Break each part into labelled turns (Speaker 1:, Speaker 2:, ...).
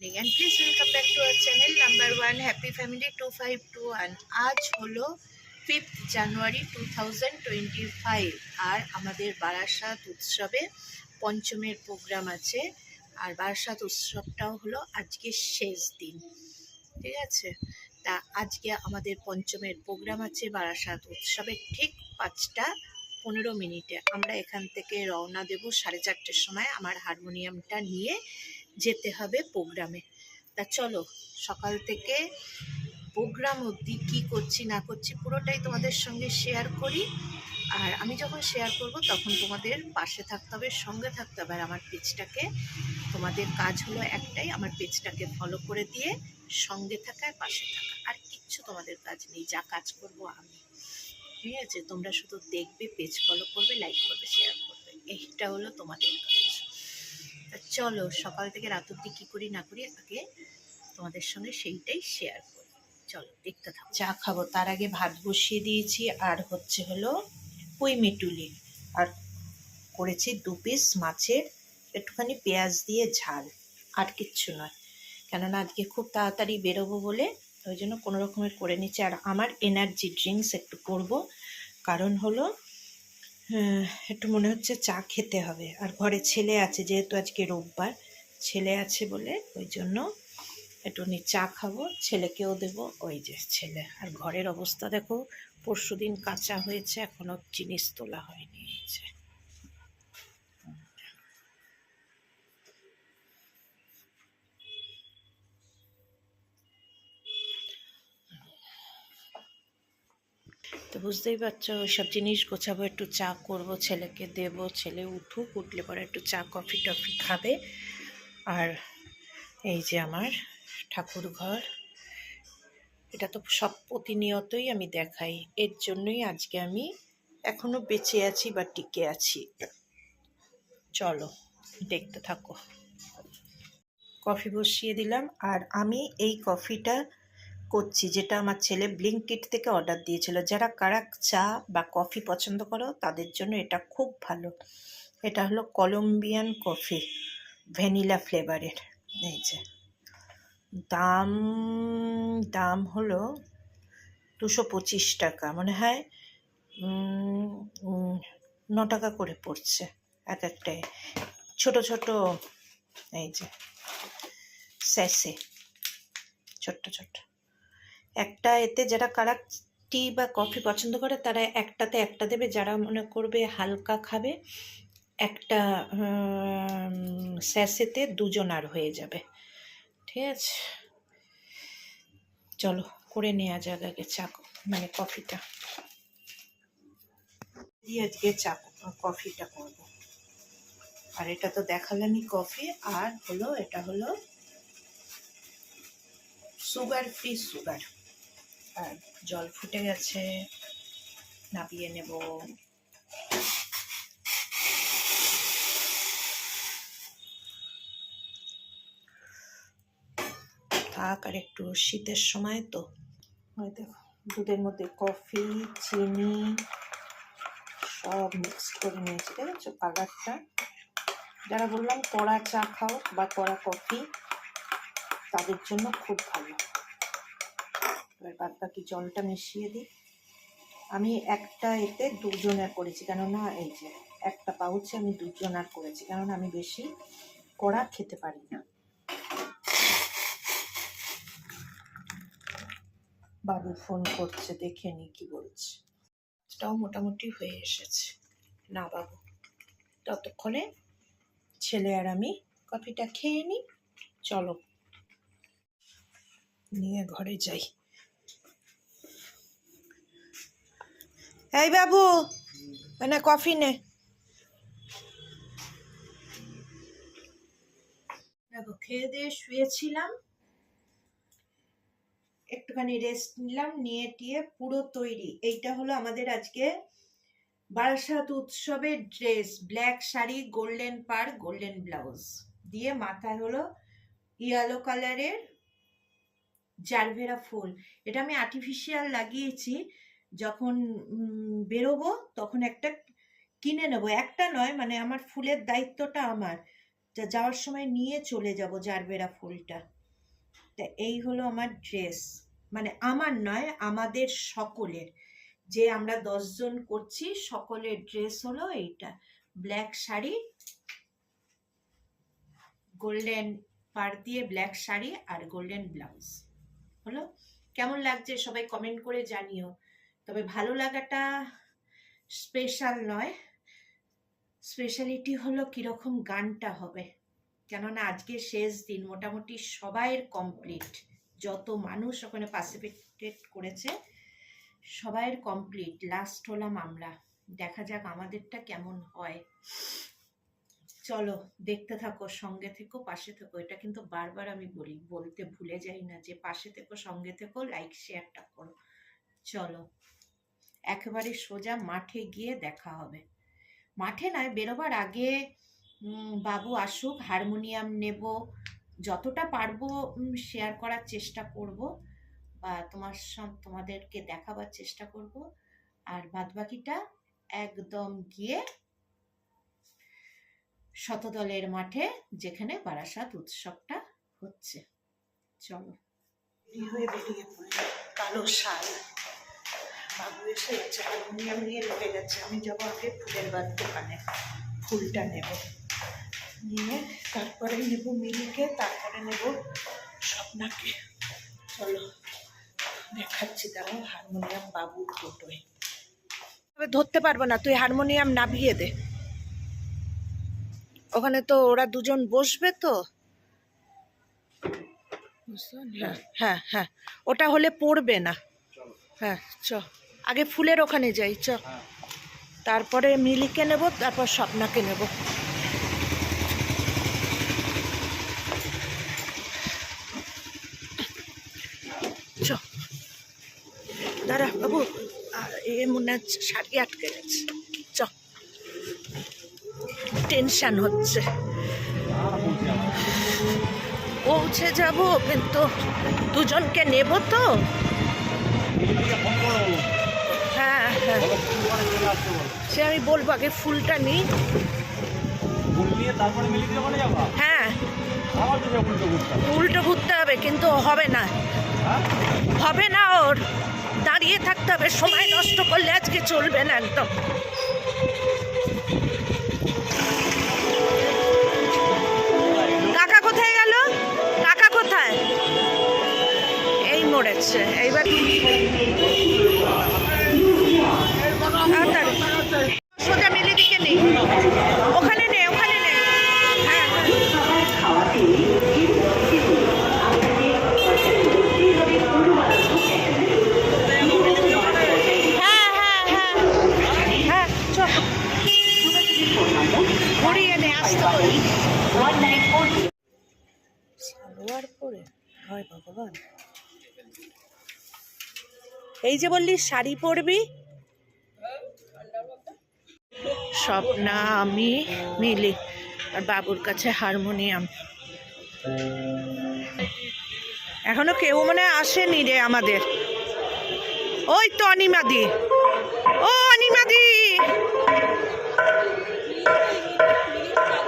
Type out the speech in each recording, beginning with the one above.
Speaker 1: And please welcome back to our channel number 1 Happy Family 2521। আজ হলো 5th জানুয়ারি 2025 আর আমাদের বারাসাত উৎসবে পঞ্চমের প্রোগ্রাম আছে। আর বারাসাত উৎসবটাও হলো আজকে শেষ দিন, ঠিক আছে। তা আজকে আমাদের পঞ্চমের প্রোগ্রাম আছে বারাসাত উৎসবের ঠিক 5:15 আমরা এখান থেকে রওনা দেব 4:30টার সময়। আমার হারমোনিয়ামটা নিয়ে যেতে হবে প্রোগ্রামে। তা চলো সকাল থেকে প্রোগ্রাম অবধি কী করছি না করছি পুরোটাই তোমাদের সঙ্গে শেয়ার করি। আর আমি যখন শেয়ার করব তখন তোমাদের পাশে থাকতে হবে, সঙ্গে থাকতে হবে। আর আমার পেজটাকে, তোমাদের কাজ হলো একটাই, আমার পেজটাকে ফলো করে দিয়ে সঙ্গে থাকা, পাশে থাকা, আর কিচ্ছু তোমাদের কাজ নেই। যা কাজ করব আমি, ঠিক আছে। তোমরা শুধু দেখবে, পেজ ফলো করবে, লাইক করবে, শেয়ার করবে, এইটা হলো তোমাদের কাজ। চলো সকাল থেকে রাত অবধি কী করি না করি আগে তোমাদের সঙ্গে সেইটাই শেয়ার করি। চলো দেখতে থাকো। চা খাবো তার আগে ভাত বসিয়ে দিয়েছি। আর হচ্ছে হলো পুঁই মিটুলি, আর করেছি 2 পিস মাছের একটুখানি পেঁয়াজ দিয়ে ঝাল, আর কিচ্ছু নয়। কেননা আজকে খুব তাড়াতাড়ি বেরোবো বলে ওই জন্য কোনো রকমের করে নিচ্ছি। আর আমার এনার্জি ড্রিঙ্কস একটু করবো, কারণ হলো একটু মনে হচ্ছে চা খেতে হবে। আর ঘরে ছেলে আছে, যেহেতু আজকে রোববার, ছেলে আছে বলে ওই জন্য একটুখানি চা খাবো, ছেলেকেও দেবো। ওই যে ছেলে। আর ঘরের অবস্থা দেখো, পরশুদিন কাঁচা হয়েছে, এখনো জিনিস তোলা হয়নি। তো বুঝতেই পারছো, ওইসব জিনিস গোছাবো, একটু চা করব, ছেলেকে দেব, ছেলে উঠুক, উঠলে পরে একটু চা কফি টফি খাবে। আর এই যে আমার ঠাকুর ঘর, এটা তো সব প্রতিনিয়তই আমি দেখাই, এর জন্যই আজকে আমি এখনো বেঁচে আছি বা টিকে আছি। চলো দেখতে থাকো। কফি বসিয়ে দিলাম। আর আমি এই কফিটা করছি যেটা আমার ছেলে ব্লিঙ্কিট থেকে অর্ডার দিয়েছিল। যারা কারা চা বা কফি পছন্দ করো তাদের জন্য এটা খুব ভালো। এটা হলো কলম্বিয়ান কফি, ভ্যানিলা ফ্লেভারের। এই যে দাম দাম হলো 225 টাকা, মনে হয় 9 টাকা করে পড়ছে এক একটায়, ছোট ছোট। এই যে স্যাশে ছোট্ট ছোট্ট একটা। এতে যারা কারা টি বা কফি পছন্দ করে তারা একটাতে একটা দেবে, যারা মনে করবে হালকা খাবে একটা স্যাশেতে 2 জনার হয়ে যাবে, ঠিক আছে। চলো করে নেওয়া যাক আগে চা, মানে কফিটা দিয়ে আজকে চা কফিটা করব। আর এটা তো দেখালামই কফি। আর হলো এটা হলো সুগার ফ্রি সুগার। আর জল ফুটে গেছে, নামিয়ে নেব। থাক, আর একটু শীতের সময় তো। ওই দেখো দুধের মধ্যে কফি, চিনি সব মিক্স করে নিয়েছি, দেখেছো কালারটা। যারা বললাম কড়া চা খাও বা কড়া কফি, তাদের জন্য খুব ভালো। এবার বাদ বাকি জলটা মিশিয়ে দিই। আমি একটা এতে 2 জনের করেছি, কেননা এই যে একটা পাউচে আমি 2 জনার করেছি, কেননা আমি বেশি কড়া খেতে পারি না। বাবু ফোন করছে, দেখে নি কি বলছে। এটাও মোটামুটি হয়ে এসেছে না বাবু। ততক্ষণে ছেলে আর আমি কফিটা খেয়ে নিই। চলো নিয়ে ঘরে যাই। এই বাবু, না কফি নে। দেখো খেয়ে দিয়ে শুয়েছিলাম, একটুখানি রেস্ট নিলাম, নিয়ে টিয়ে পুরো তৈরি। এইটা হলো আমাদের আজকে বারাসাত উৎসবের ড্রেস, ব্ল্যাক শাড়ি, গোল্ডেন পার, গোল্ডেন ব্লাউজ দিয়ে, মাথায় হলো ইয়েলো কালারের জারভেরা ফুল। এটা আমি আর্টিফিশিয়াল লাগিয়েছি, যখন বেরোবো তখন একটা কিনে নেবো। একটা নয়, মানে আমার ফুলের দায়িত্বটা আমার, যা যাওয়ার সময় নিয়ে চলে যাব জারবেরা ফুলটা। তা এই হলো আমার ড্রেস, মানে আমার নয়, আমাদের সকলের, যে আমরা 10 জন করছি সকলের ড্রেস হলো এইটা। ব্ল্যাক শাড়ি, গোল্ডেন পাড় দিয়ে ব্ল্যাক শাড়ি আর গোল্ডেন ব্লাউজ হলো। কেমন লাগছে সবাই কমেন্ট করে জানিও। তবে ভালো লাগাটা স্পেশাল নয়, স্পেশালিটি হলো কিরকম গানটা হবে, কেননা আজকে শেষ দিন, মোটামুটি সবাইয়ের কমপ্লিট, যত মানুষ ওখানে পার্টিসিপেট করেছে সবাইয়ের কমপ্লিট, লাস্ট হলাম আমরা। দেখা যাক আমাদেরটা কেমন হয়। চলো দেখতে থাকো, সঙ্গে থেকো, পাশে থেকো। এটা কিন্তু বারবার আমি বলতে ভুলে যাই না যে পাশে থেকো, সঙ্গে থেকো, লাইক শেয়ারটা করো। চলো একেবারে সোজা মাঠে গিয়ে দেখা হবে। মাঠে নয়, বেরোবার আগে বাবু আসুক, হারমোনিয়াম নেব, যতটা পারবো শেয়ার করার চেষ্টা করব বা তোমাদেরকে দেখাবার চেষ্টা করব, আর বাদবাকিটা একদম গিয়ে শতদলের মাঠে, যেখানে বারাসাত উৎসবটা হচ্ছে। চলো হয়ে বেরিয়ে পড়লাম, কালো শাল, বাবু এসে গেছে, হারমোনিয়াম নিয়ে লেগে গেছে। আমি যাবো আগে ফুলের দোকানে, ফুলটা নেব, নিয়ে তারপরে নেব মিলিকে, তারপরে নেব স্বপ্নাকে। চলো দেখাচ্ছি, দাঁড়াও, হারমোনিয়াম বাবুর টোটোয়। তবে ধরতে পারবো না, তুই হারমোনিয়াম নামিয়ে দে, ওখানে তো ওরা দুজন বসবে তো। হ্যাঁ হ্যাঁ হ্যাঁ, ওটা হলে পড়বে না। হ্যাঁ চ, আগে ফুলের ওখানে যাই চ, তারপরে মিলিকে নেব, তারপর স্বপ্নাকে নেব। চ দাঁড়া বাবু, এ মনে হচ্ছে শাড়ি আটকে গেছে, চ, টেনশন হচ্ছে। পৌঁছে যাব, কিন্তু দুজনকে নেব তো। হ্যাঁ হ্যাঁ, সে আমি বলবো, আগে ফুলটা নিই। হ্যাঁ উল্টো ঘুরতে হবে, কিন্তু হবে না, হবে না, ওর দাঁড়িয়ে থাকতে হবে, সময় নষ্ট করলে আজকে চলবে না একদম। কাকা কোথায় গেল? কাকা কোথায়? এই মরেছে এইবার। সোজা মিলি দিকে নেই, ওখানে নে, ওখানে নে। হ্যাঁ হ্যাঁ হ্যাঁ হ্যাঁ হ্যাঁ, চল ঘুরিয়ে নে, আসতে বলি। সালোয়ার পরে হয় ভগবান, এই যে বললি শাড়ি পরবি। স্বপ্না, আমি, মিলি আর বাবুর কাছে হারমোনিয়াম। এখনো কেউ মনে আসেনি রে আমাদের। ওই তো অনিমাদি, ও অনিমাদি,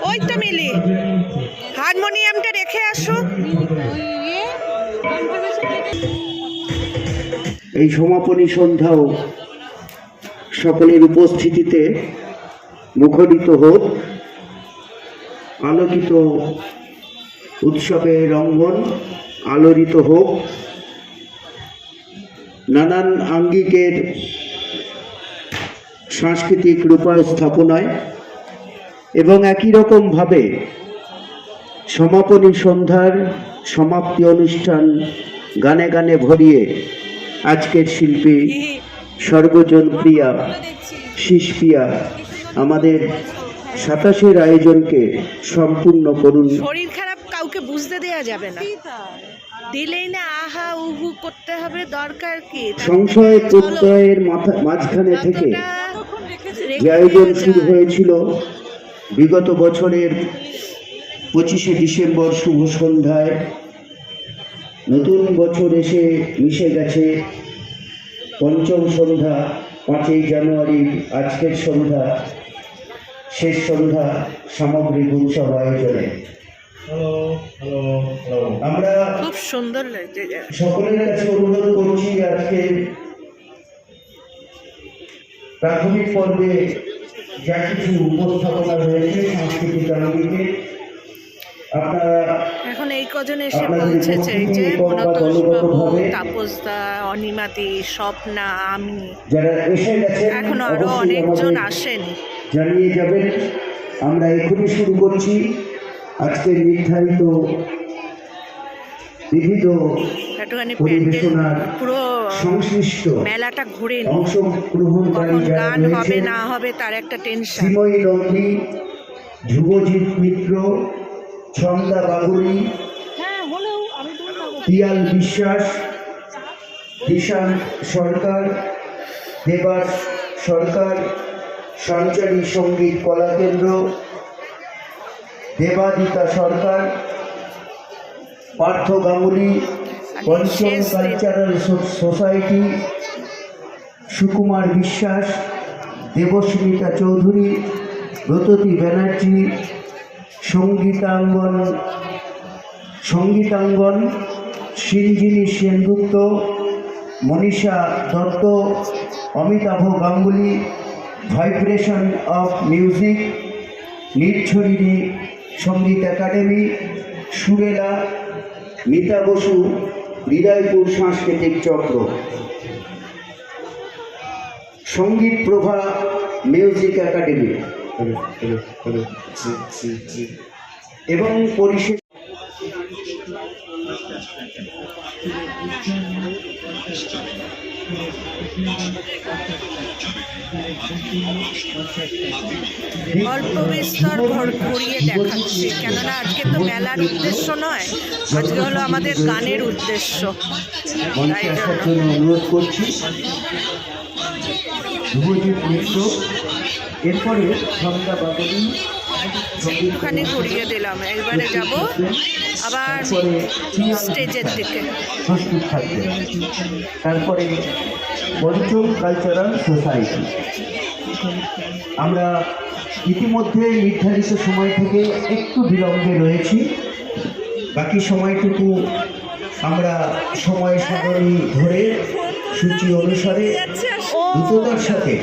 Speaker 1: ওই তো মিলি, হারমোনিয়ামটা রেখে আসো।
Speaker 2: এই সমাপনী সন্ধ্যাও সকলের উপস্থিতিতে মুখরিত হোক, আলোকিত উৎসবের অঙ্গন আলোড়িত হোক, নানান আঙ্গিকের সাংস্কৃতিক রূপায়ণ স্থাপনায়, এবং একই রকমভাবে সমাপনী সন্ধ্যার সমাপ্তি অনুষ্ঠান গানে গানে ভরিয়ে আজকের শিল্পী, সর্বজনপ্রিয়া শিষ্পিয়া আমাদের 27-এর আয়োজনকে সম্পূর্ণ করুন।
Speaker 1: শরীর খারাপ কাউকে বুঝতে দেয়া যাবে না, দিলেই না আহা উহু করতে হবে, দরকার কি?
Speaker 2: সংশয় প্রত্যয়ের মাঝখানে থেকে যে আয়োজন শুরু হয়েছিল বিগত বছরের 25শে ডিসেম্বর শুভ সন্ধ্যায়, নতুন বছর এসে মিশে গেছে। পঞ্চম সন্ধ্যা 5ই জানুয়ারির আজকের সন্ধ্যা শেষ সন্ধ্যা সামগ্রিক উৎসব আয়োজনে আমরা
Speaker 1: খুব সুন্দর লাগছে।
Speaker 2: সকলের কাছে অনুরোধ করছি, আজকে প্রাথমিক পর্বে যা কিছু উপস্থাপনা রয়েছে সাংস্কৃতিক আঙ্গিকে, আপনারা
Speaker 1: এখন এই কজন এসে পৌঁছেছে, যে মনতোষবাবু, তাপসদা, অনিমাদি, স্বপ্না, আমি,
Speaker 2: যারা এসে গেছে
Speaker 1: এখনো আরো অনেকজন আসেনি,
Speaker 2: জানিয়ে যাবেন। আমরা এখনই শুরু করছি আজকের নির্ধারিত বিবিধ
Speaker 1: একটুখানি
Speaker 2: পরিবেশনার
Speaker 1: পুরো
Speaker 2: সংশ্লিষ্ট
Speaker 1: মেলাটা ঘুরে
Speaker 2: অংশগ্রহণকারী
Speaker 1: কখন
Speaker 2: যারা
Speaker 1: গান হবে
Speaker 2: রয়েছেন,
Speaker 1: না হবে তার একটা টেনশন।
Speaker 2: শ্রীময়ী নন্দী, ধ্রুবজিৎ মিত্র, ছন্দা বাগুড়ি, পিয়াল বিশ্বাস, দিশান্ত সরকার, দেবাস সরকার, সঞ্চারী সঙ্গীত কলাকেন্দ্র, দেবাদিতা সরকার, পার্থ গাঙ্গুলি, পঞ্চম cultural society, Sukumar Biswas, Debasmita Chowdhury, Bratati Banerjee, Sangeetangan, Sinjini Sengupta, Manisha Dutta, Amitabh Ganguly, vibration of music, Neelchharini Sangeet academy, সুরেলা, মিতা বসু, হৃদয়পুর সাংস্কৃতিক চক্র, সঙ্গীত প্রভা মিউজিক একাডেমি এবং পরিষেবা
Speaker 1: অল্প বিস্তর ঘুরিয়ে দেখাচ্ছি, কেননা আজকে তো মেলার উদ্দেশ্য নয়, আজকে হলো আমাদের গানের উদ্দেশ্য। তাই জন্য
Speaker 2: অনুরোধ করছি ধ্রুবজিৎ মিত্র, এরপরে ছন্দা বাগুড়ি,
Speaker 1: একটুখানি ঘুরিয়ে দিলাম, এবারে যাব আবার স্টেজের দিকে।
Speaker 2: প্রস্তুত থাকবে। তারপরে পঞ্চম কালচারাল সোসাইটি। আমরা ইতিমধ্যে নির্ধারিত সময় থেকে একটু বিলম্বে রয়েছি, বাকি সময়টুকু আমরা সময় সারণী ধরে সূচি অনুসারে দ্রুততার সাথে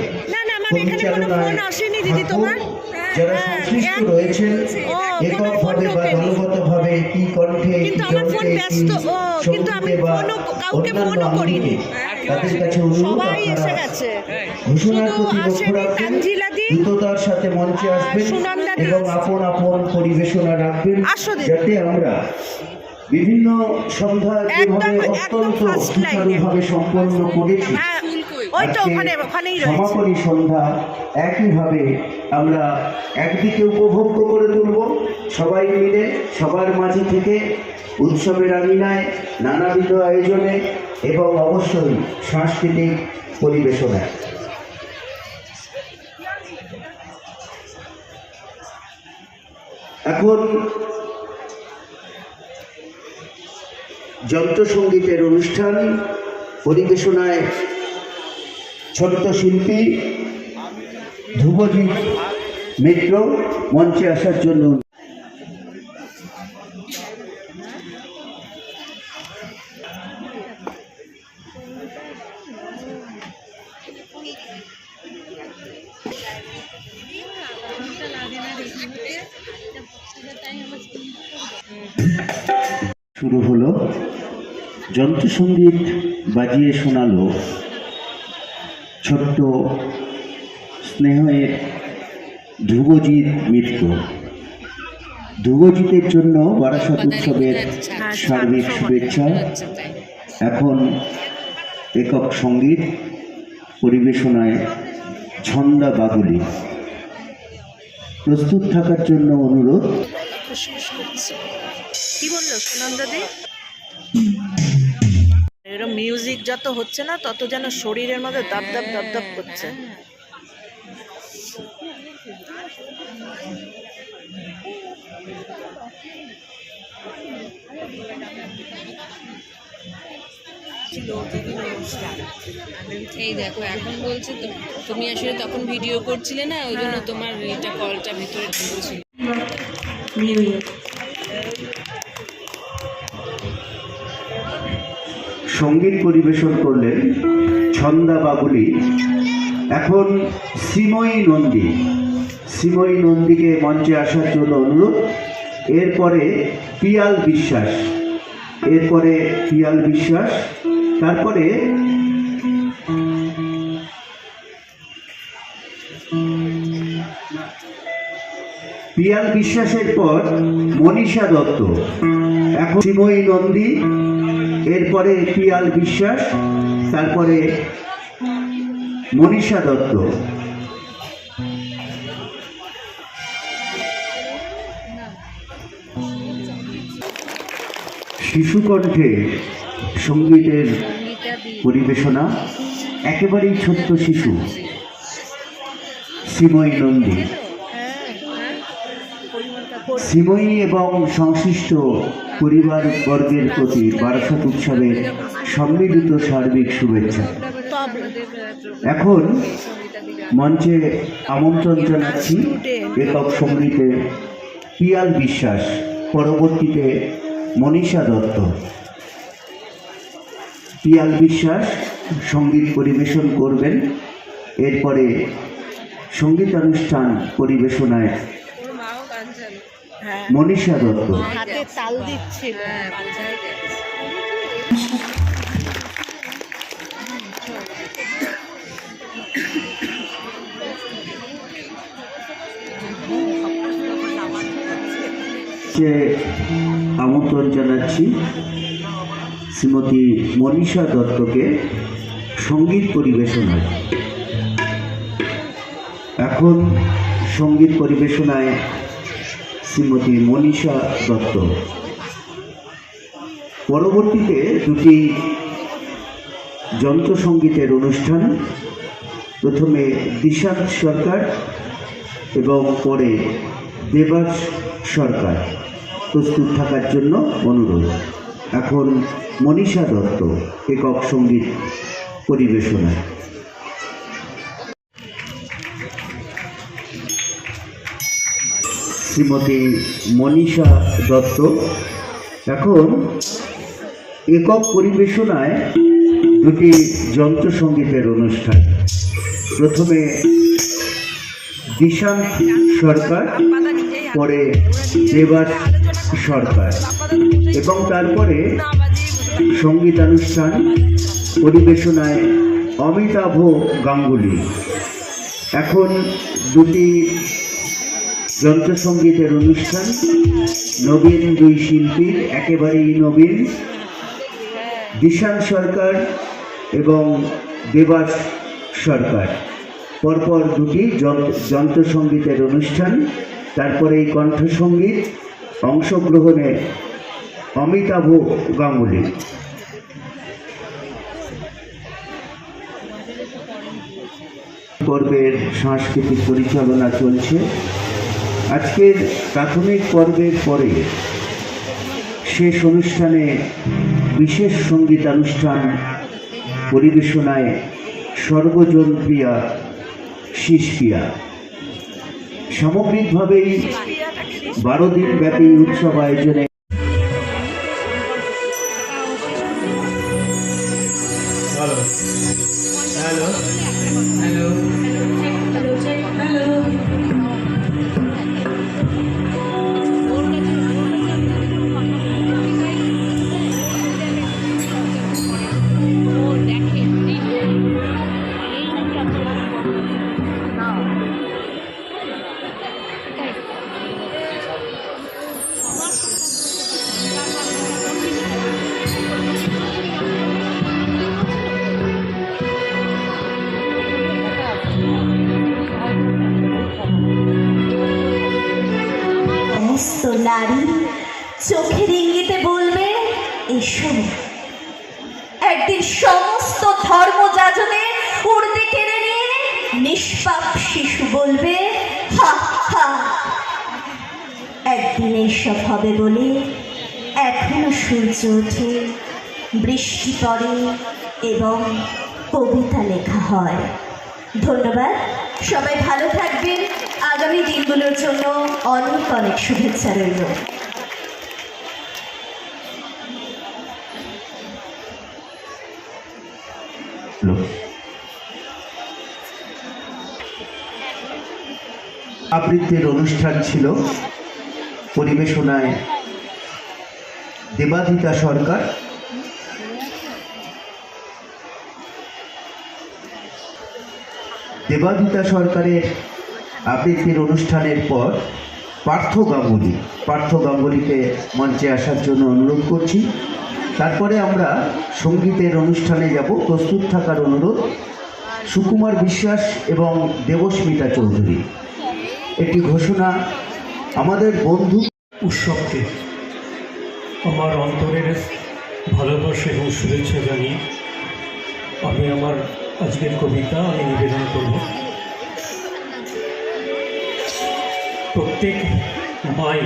Speaker 2: পরিচালনায় থাকবো। যারা সংশ্লিষ্ট রয়েছেন এককভাবে বা দলগতভাবে কি কণ্ঠে কি জন্মে কি সঙ্গীতে বা অন্যান্য আঙ্গিকে, তাদের কাছে অনুরোধ আপনারা ঘোষণার প্রতি লক্ষ্য রাখবেন, দ্রুততার সাথে মঞ্চে আসবেন এবং আপন আপন পরিবেশনা রাখবেন, যাতে আমরা বিভিন্ন সন্ধ্যা যেভাবে অত্যন্ত সুচারুভাবে সম্পন্ন করেছি, সমাপনী সন্ধ্যা একইভাবে আমরা একদিকে উপভোগ করে তুলব, সবাই মিলে সবার মাঝে থেকে উৎসবের আঙিনায় নানাবিধ আয়োজনে এবং অবশ্যই সাংস্কৃতিক পরিবেশনায়। এখন যন্ত্রসঙ্গীতের অনুষ্ঠান পরিবেশনায় ছোট্ট শিল্পী ধ্রুবজিৎ মিত্র মঞ্চে আসার জন্য শুরু হলো। যন্ত্রসঙ্গীত বাজিয়ে শোনালো ছোট্ট স্নেহের ধ্রুবজিৎ মিত্র। ধ্রুবজিতের জন্য বারাসাত উৎসবের সার্বিক শুভেচ্ছা। এখন একক সঙ্গীত পরিবেশনায় ছন্দা বাগুলি। প্রস্তুত থাকার জন্য অনুরোধ।
Speaker 1: কি বললো সুনন্দাদি? এরকম মিউজিক যত হচ্ছে না তত যেন শরীরের মধ্যে দাপ দাপ দাপ দাপ করছে। ছিল যেদিন অনুষ্ঠান
Speaker 3: এই দেখো এখন বলছে তো তুমি আসলে তখন ভিডিও করছিলে না, ওই জন্য তোমার এটা কলটা ভিতরে ঢুকছিল।
Speaker 2: সঙ্গীত পরিবেশন করলেন ছন্দা বাবুলি। এখন শ্রীময়ী নন্দী, শ্রীময়ী নন্দীকে মঞ্চে আসার জন্য অনুরোধ। এরপরে পিয়াল বিশ্বাস, এরপরে পিয়াল বিশ্বাস, তারপরে পিয়াল বিশ্বাসের পর মনীষা দত্ত। এখন শ্রীময়ী নন্দী, এরপরে পিয়াল বিশ্বাস, তারপরে মনীষা দত্ত। শিশুকণ্ঠে সঙ্গীতের পরিবেশনা, একেবারেই ছোট্ট শিশু শ্রীময়ী নন্দী। শ্রীময়ী এবং সংশ্লিষ্ট পরিবারবর্গের প্রতি বারাসাত উৎসবের সম্মিলিত সার্বিক শুভেচ্ছা। এখন মঞ্চে আমন্ত্রণ জানাচ্ছি একক সঙ্গীতে পিয়াল বিশ্বাস, পরবর্তীতে মনীষা দত্ত। পিয়াল বিশ্বাস সঙ্গীত পরিবেশন করবেন, এরপরে সঙ্গীতানুষ্ঠান পরিবেশনায় মনীষা দত্ত।
Speaker 1: হাতে তাল দিচ্ছিল।
Speaker 2: আমন্ত্রণ জানাচ্ছি শ্রীমতী মনীষা দত্তকে সঙ্গীত পরিবেশনায়। এখন সঙ্গীত পরিবেশনায় শ্রীমতী মনীষা দত্ত। পরবর্তীতে দুটি যন্ত্রসঙ্গীতের অনুষ্ঠান, প্রথমে দিশান্ত সরকার এবং পরে দেবাস সরকার। প্রস্তুত থাকার জন্য অনুরোধ। এখন মনীষা দত্ত একক সঙ্গীত পরিবেশনায়। শ্রীমতী মনীষা দত্ত এখন একক পরিবেশনায় দুটি যন্ত্রসঙ্গীতের অনুষ্ঠান, প্রথমে দিশান্ত সরকার, পরে দেবাস সরকার, এবং তারপরে সঙ্গীতানুষ্ঠান পরিবেশনায় অমিতাভ গাঙ্গুলি। এখন দুটি যন্ত্রসঙ্গীতের অনুষ্ঠান, নবীন দুই শিল্পীর, একেবারেই নবীন, দিশান্ত সরকার এবং দেবাস সরকার। পরপর দুটি যন্ত্রসঙ্গীতের অনুষ্ঠান, তারপরে এই কণ্ঠসঙ্গীত, অংশগ্রহণে অমিতাভ গাঙ্গুলি। পর্বের সাংস্কৃতিক পরিচালনা চলছে। আজকের প্রাথমিক পর্বের পরে শেষ অনুষ্ঠানে বিশেষ সঙ্গীতানুষ্ঠান পরিবেশনায় সর্বজনপ্রিয়া শিশপিয়া। সামগ্রিকভাবেই 12 দিন ব্যাপী উৎসব আয়োজনে
Speaker 4: নারী চোখের ইঙ্গিতে বলবে এসো। একদিন সমস্ত ধর্ম যাজনে উর্দি কেড়ে নিয়ে নিষ্পাপ শিশু বলবে হা হা। একদিন এইসব হবে বলে এখনো সূর্য ওঠে, বৃষ্টি পড়ে এবং কবিতা লেখা হয়। ধন্যবাদ, সবাই ভালো থাকবেন। আগামী দিনগুলোর জন্য অনেক অনেক শুভেচ্ছা রইল।
Speaker 2: আবৃত্তির অনুষ্ঠান ছিল, পরিবেশনায় দেবাদিতা সরকার। দেবাদিতা সরকারের আবৃত্তির অনুষ্ঠানের পর পার্থ গাঙ্গুলিকে মঞ্চে আসার জন্য অনুরোধ করছি। তারপরে আমরা সঙ্গীতের অনুষ্ঠানে যাব। প্রস্তুত থাকার অনুরোধ সুকুমার বিশ্বাস এবং দেবস্মিতা চৌধুরী। একটি ঘোষণা, আমাদের বন্ধু
Speaker 5: উৎসবকে আমার অন্তরের ভালোবাসা এবং শুভেচ্ছা জানিয়ে আমি আমার আজকের কবিতা আমি নিবেদন করব। প্রত্যেক মাই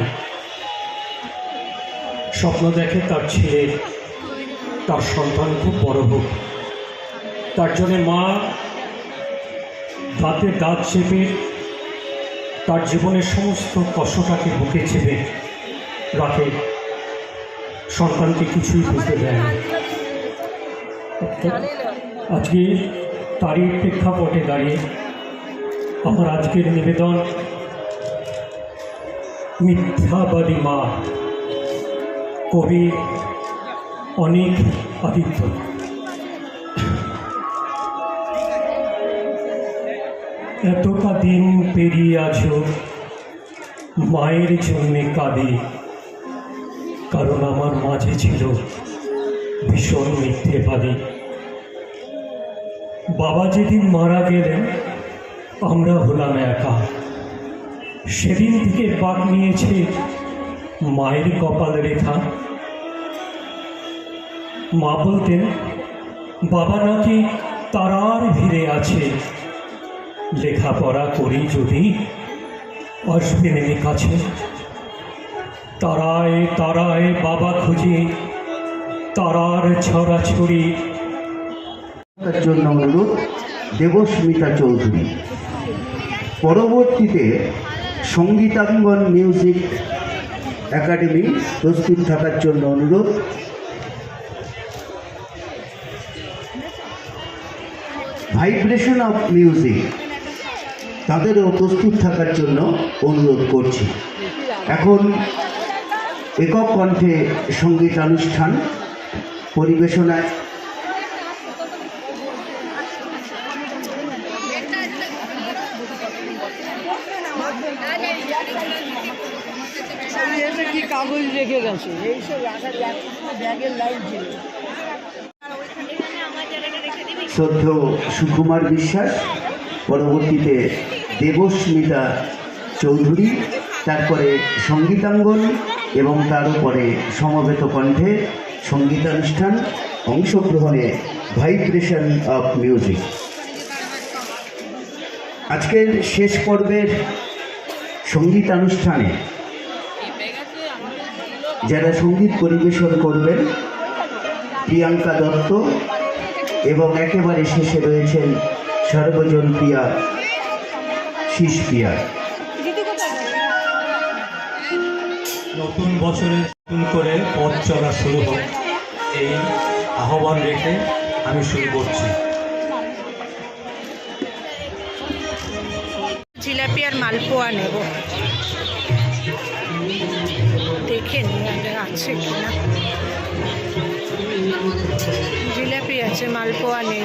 Speaker 5: স্বপ্ন দেখে তার ছেলের, তার সন্তান খুব বড় হোক। তার জন্যে মা দাঁতে দাঁত চেপে তার জীবনের সমস্ত কষ্টটাকে বুকে চেপে রাখে, সন্তানকে কিছুই বুঝতে দেয় না। আজকে তারই প্রেক্ষাপটে দাঁড়িয়ে আমার আজকের নিবেদন মিথ্যাবাদী মা, কবি অনিক আদিত্য। এতটা দিন পেরিয়ে আছো মায়ের জন্যে কাঁদি, কারণ আমার মাঝে ছিল ভীষণ মিথ্যেবাদী। বাবা যেদিন মারা গেলেন আমরা হলাম একা। সেদিন থেকে পাক নিয়েছে মায়ের কপাল রেখা। মা বলতেন বাবা নাকি তারার ভিড়ে আছে, লেখাপড়া করি যদি আসবে নেমে কাছে। তারায় তারায় বাবা খুঁজে তারার ছড়াছড়ি।
Speaker 2: তার জন্য অনুরোধ দেবস্মিতা চৌধুরী। পরবর্তীতে সঙ্গীতাঙ্গন মিউজিক একাডেমি প্রস্তুত থাকার জন্য অনুরোধ ভাইব্রেশন অফ মিউজিক, তাদেরও প্রস্তুত থাকার জন্য অনুরোধ করছি। এখন একক কণ্ঠে সঙ্গীতানুষ্ঠান পরিবেশনায়
Speaker 6: কি কাগজ রেখে গেছে, এইসব ব্যাগের লাইন ছিল।
Speaker 2: শ্রদ্ধেয় সুকুমার বিশ্বাস, পরবর্তীতে দেবস্মিতা চৌধুরী, তারপরে সঙ্গীতাঙ্গন এবং তার উপরে সমবেত কণ্ঠে সঙ্গীতানুষ্ঠান, অংশগ্রহণে ভাইব্রেশন অফ মিউজিক। আজকের শেষ পর্বের সঙ্গীতানুষ্ঠানে যারা সঙ্গীত পরিবেশন করবেন প্রিয়াঙ্কা দত্ত এবং একেবারে শেষে রয়েছেন সর্বজন প্রিয়া শিশপিয়া।
Speaker 5: নতুন বছরে নতুন করে পথ চলা শুরু হোক, এই আহ্বান রেখে আমি শুরু করছি।
Speaker 1: জিলাপি আর মালপোয়া নেব, দেখে নিই আগে আছে কিনা। জিলাপি আছে, মালপোয়া নেই।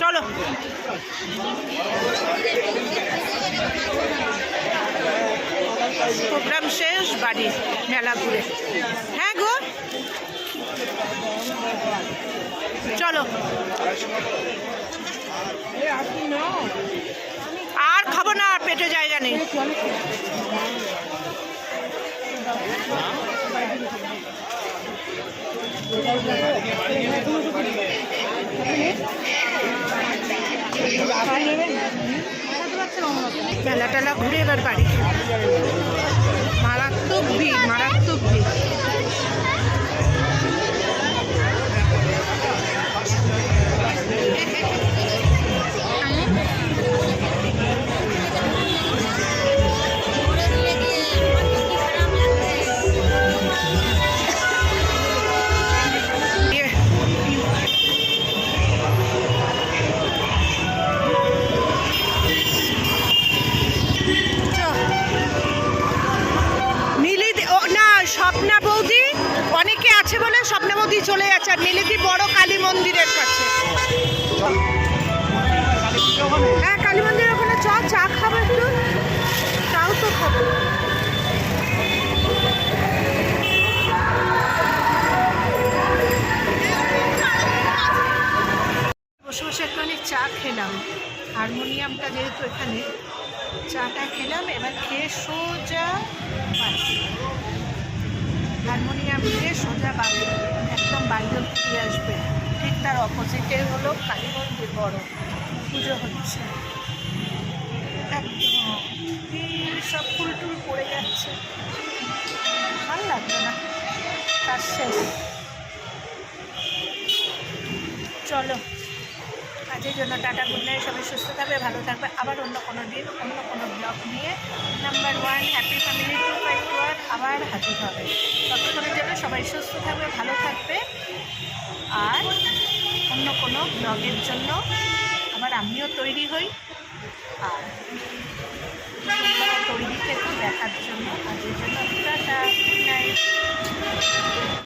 Speaker 1: চলো প্রোগ্রাম শেষ, বাড়ি মেলা ঘুরে। হ্যাঁ গো চলো, আর খাবো না, পেটে জায়গা নেই। মেলা টেলা ঘুরে এবার বাড়ি। মারাত্মক ভিড়, মারাত্মক ভিড়। স্বপ্না বৌদি অনেকে আছে বলে স্বপ্না বৌদি চলে যাচ্ছে, আর নীলিদি বড় কালী মন্দিরের কাছে। হ্যাঁ, কালী মন্দিরের ওখানে চা খাবো একটু, চাও তো খাবো। বসে বসে একটুখানি চা খেলাম, হারমোনিয়ামটা যেহেতু এখানে, চাটা খেলাম। এবার খেয়ে সোজা বাড়ি, হারমোনিয়াম দিয়ে সোজা বাড়ি, একদম বাড়িতে ফিরে আসবে। ঠিক তার অপোজিটে হলো কালী মন্দির, বড় পুজো হচ্ছে একদম। সব ফুল টুল পড়ে যাচ্ছে, ভালো লাগবে না। তার শেষ। চলো, আজকের জন্য টাটা, গুড নাইট। সবাই সুস্থ থাকবে, ভালো থাকবে। আবার অন্য কোনো দিন অন্য কোনো ব্লগ নিয়ে নাম্বার 1 হ্যাপি ফ্যামিলি 251 আবার হাজির হবে। ততক্ষণের জন্য সবাই সুস্থ থাকবে, ভালো থাকবে। আর অন্য কোনো ব্লগের জন্য আবার আমিও তৈরি হই, আর তৈরি থেকে দেখার জন্য। আজকের জন্য টাটা, গুড নাইট।